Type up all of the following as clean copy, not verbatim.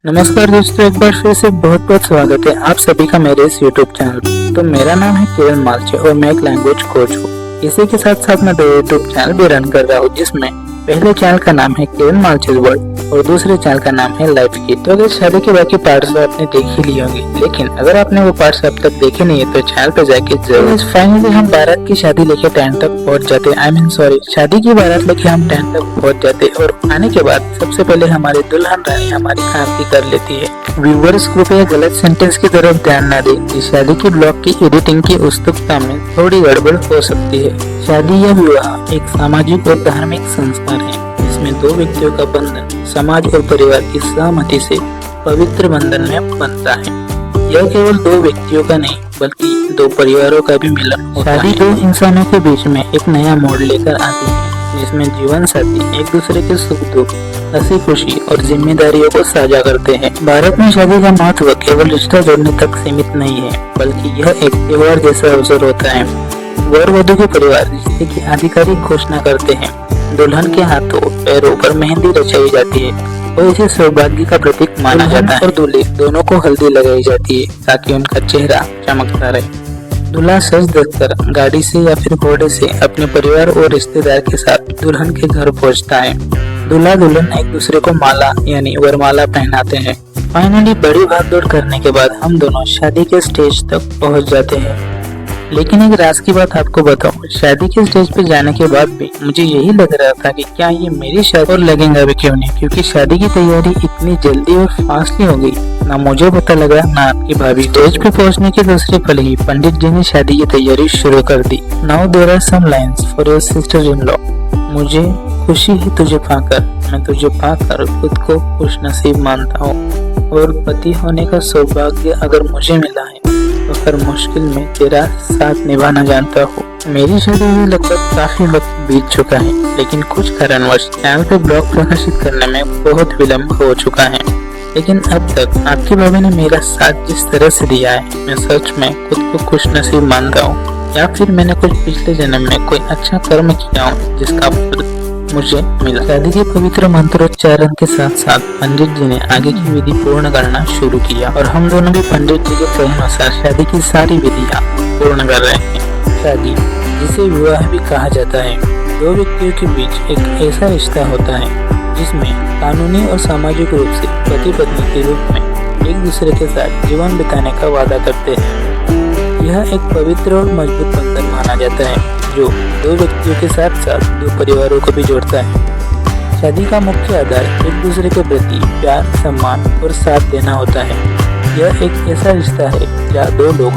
नमस्कार दोस्तों, एक बार फिर से बहुत बहुत स्वागत है आप सभी का मेरे इस YouTube चैनल पर। तो मेरा नाम है किरण मालचे और मैं एक लैंग्वेज कोच हूँ। इसी के साथ साथ मैं 2 YouTube चैनल भी रन कर रहा हूँ, जिसमें पहले चैनल का नाम है किरण मालचे वर्ल्ड और दूसरे चैनल का नाम है लाइफ की। तो अगर शादी के बाकी पार्ट्स आपने देख ही लिए होंगे, लेकिन अगर आपने वो पार्ट्स अब तक देखे नहीं है तो चैनल पे जाके जरूर। फाइनली हम बारात की शादी लेके 10 तक पहुँच जाते, शादी की बारात लेके हम 10 तक पहुँच जाते और आने के बाद सबसे पहले हमारी दुल्हन रानी हमारी आरती कर लेती है। व्यूवर्स कृपया गलत सेंटेंस की तरफ ध्यान न दें कि शादी की ब्लॉग की एडिटिंग की उत्सुकता में थोड़ी गड़बड़ हो सकती है। शादी या विवाह एक सामाजिक और धार्मिक संस्कार है, जिसमें 2 व्यक्तियों का बंधन समाज और परिवार की सहमति से पवित्र बंधन में बनता है। यह केवल 2 व्यक्तियों का नहीं बल्कि 2 परिवारों का भी मिलन होता है। शादी 2 इंसानों के बीच में एक नया मोड़ लेकर आती है, जिसमें जीवन साथी एक दूसरे के सुख दुख, हंसी खुशी और जिम्मेदारियों को साझा करते हैं। भारत में शादी का महत्व केवल रिश्ता जोड़ने तक सीमित नहीं है, बल्कि यह एक त्योहार जैसा अवसर होता है। वर वधू के परिवार रिश्ते की आधिकारिक घोषणा करते हैं। दुल्हन के हाथों पैरों पर मेहंदी रचाई जाती है और इसे सौभाग्य का प्रतीक माना जाता है। और दूल्हे दोनों को हल्दी लगाई जाती है ताकि उनका चेहरा चमकता रहे। दूल्हा सज धज कर गाड़ी से या फिर घोड़े से अपने परिवार और रिश्तेदार के साथ दुल्हन के घर पहुंचता है। दूल्हा दुल्हन एक दूसरे को माला यानी वरमाला पहनाते हैं। फाइनली बड़ी भागदौड़ करने के बाद हम दोनों शादी के स्टेज तक पहुंच जाते हैं। लेकिन एक राज की बात आपको बताऊं, शादी के स्टेज पे जाने के बाद भी मुझे यही लग रहा था कि क्या ये मेरी शादी और लगेगा भी क्यों नहीं, क्योंकि शादी की तैयारी इतनी जल्दी और फास्टली हो गई। ना मुझे पता लगा ना आपकी भाभी। स्टेज पे पहुंचने के दूसरे पल ही पंडित जी ने शादी की तैयारी शुरू कर दी। Now there are some lines for your sister in law. मुझे खुशी है तुझे पाकर, मैं तुझे पाकर खुद को खुश नसीब मानता हूँ और पति होने का सौभाग्य अगर मुझे मिला है तो हर मुश्किल में तेरा साथ निभाना जानता हूँ। मेरी शादी में लगभग काफी वक्त बीत चुका है, लेकिन कुछ कारणवश चैनल पे ब्लॉग प्रकाशित करने में बहुत विलम्ब हो चुका है। लेकिन अब तक आपकी भाभी ने मेरा साथ जिस तरह से दिया है, मैं सच में खुद को खुश नसीब मानता हूँ। या फिर मैंने कुछ पिछले जन्म में कोई अच्छा कर्म किया हो जिसका फल मुझे मिला। शादी के पवित्र मंत्रोच्चारण के साथ साथ पंडित जी ने आगे की विधि पूर्ण करना शुरू किया और हम दोनों भी पंडित जी के कहे अनुसार शादी की सारी विधियां पूर्ण कर रहे हैं। शादी, जिसे विवाह भी कहा जाता है, 2 व्यक्तियों के बीच एक ऐसा रिश्ता होता है जिसमें कानूनी और सामाजिक रूप से पति पत्नी के रूप में एक दूसरे के साथ जीवन बिताने का वादा करते हैं। यह एक पवित्र और मजबूत बंधन माना जाता है जो 2 व्यक्तियों के साथ साथ 2 परिवारों को भी जोड़ता है। शादी का मुख्य आधार एक दूसरे के प्रति प्यार, सम्मान और साथ देना होता है। यह एक ऐसा रिश्ता है जहाँ 2 लोग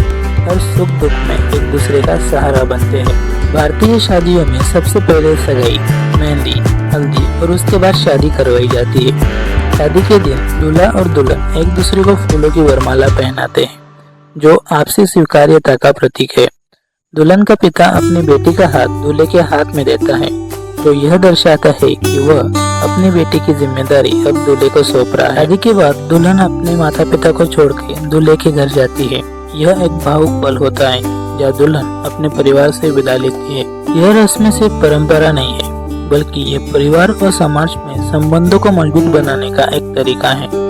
हर सुख दुख में एक दूसरे का सहारा बनते हैं। भारतीय शादियों में सबसे पहले सगाई, मेहंदी, हल्दी और उसके बाद शादी करवाई जाती है। शादी के दिन दूल्हा और दुल्हन एक दूसरे को फूलों की वरमाला पहनाते हैं, जो आपसी स्वीकार्यता का प्रतीक है। दुल्हन का पिता अपनी बेटी का हाथ दूल्हे के हाथ में देता है, जो यह दर्शाता है कि वह अपनी बेटी की जिम्मेदारी अब दूल्हे को सौंप रहा है। शादी के बाद दुल्हन अपने माता पिता को छोड़कर दूल्हे के घर जाती है। यह एक भावुक पल होता है जहाँ दुल्हन अपने परिवार से विदा लेती है। यह रस्म सिर्फ परंपरा नहीं है, बल्कि ये परिवार और समाज में संबंधों को मजबूत बनाने का एक तरीका है।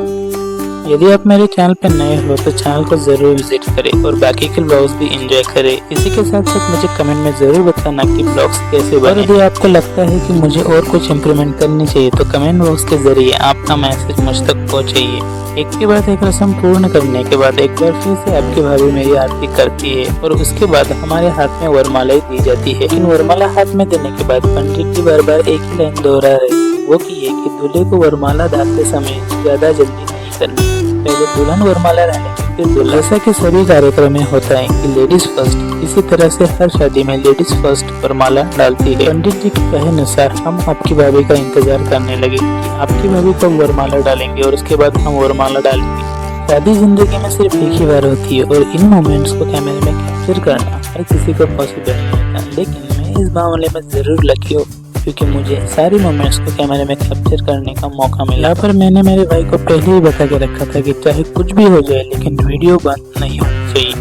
यदि आप मेरे चैनल पर नए हो तो चैनल को जरूर विजिट करें और बाकी के ब्लॉग्स भी एंजॉय करें। इसी के साथ साथ मुझे कमेंट में जरूर बताना कि ब्लॉग्स कैसे बने। यदि आपको लगता है कि मुझे और कुछ इम्प्रूवमेंट करनी चाहिए तो कमेंट बॉक्स के जरिए आपका मैसेज मुझ तक पहुँचाइए। एक के बाद एक रस्म पूर्ण करने के बाद एक बार फिर से आपकी भाभी मेरी आरती करती है और उसके बाद हमारे हाथ में वरमाला दी जाती है। इन वरमाला हाथ में देने के बाद पंडित जी बार बार एक ही लाइन दोहरा रहे, वो की है कि दूल्हे को वरमाला डालते समय ज्यादा जल्दी नहीं करनी, पहले दुल्हन वरमाला डालेंगे फिर दूल्हा। ऐसा कि सभी कार्यक्रम में होता है कि लेडीज फर्स्ट, इसी तरह से हर शादी में लेडीज फर्स्ट वरमाला डालती है। पंडित जी के कहे अनुसार हम आपकी भाभी का इंतजार करने लगे कि आपकी भाभी कब वरमाला डालेंगे और उसके बाद हम वरमाला डालेंगे। शादी जिंदगी में सिर्फ एक ही बार होती है और इन मोमेंट्स को कैमरे में कैप्चर करना हर किसी को पॉसिबल नहीं होता, लेकिन मैं इस मामले में जरूर लकी हूँ क्योंकि मुझे सारी मोमेंट्स को कैमरे में कैप्चर करने का मौका मिला। पर मैंने मेरे भाई को पहले ही बता के रखा था कि चाहे कुछ भी हो जाए लेकिन वीडियो बंद नहीं होनी चाहिए।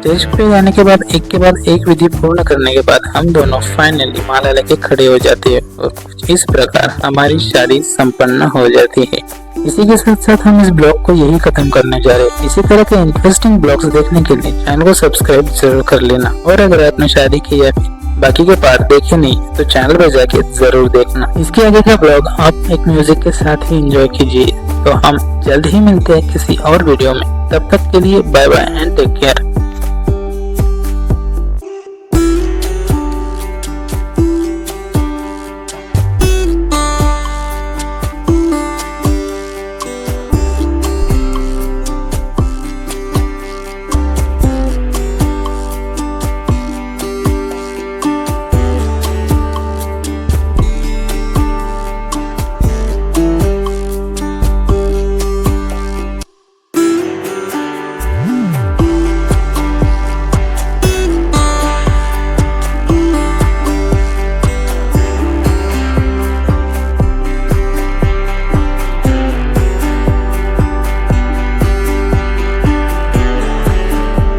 स्टेज पे जाने के बाद एक के बाद एक विधि पूर्ण करने के बाद हम दोनों फाइनली माला लेके खड़े हो जाते हैं और कुछ इस प्रकार हमारी शादी संपन्न हो जाती है। इसी के साथ साथ हम इस ब्लॉग को यही खत्म करने जा रहे हैं। इसी तरह के इंटरेस्टिंग ब्लॉग्स देखने के लिए चैनल को सब्सक्राइब जरूर कर लेना, और अगर आपने शादी की या फिर बाकी के पार्ट देखे नहीं तो चैनल पर जाके जरूर देखना। इसके आगे का ब्लॉग आप एक म्यूजिक के साथ ही एंजॉय कीजिए। तो हम जल्द ही मिलते हैं किसी और वीडियो में, तब तक के लिए bye bye and take care.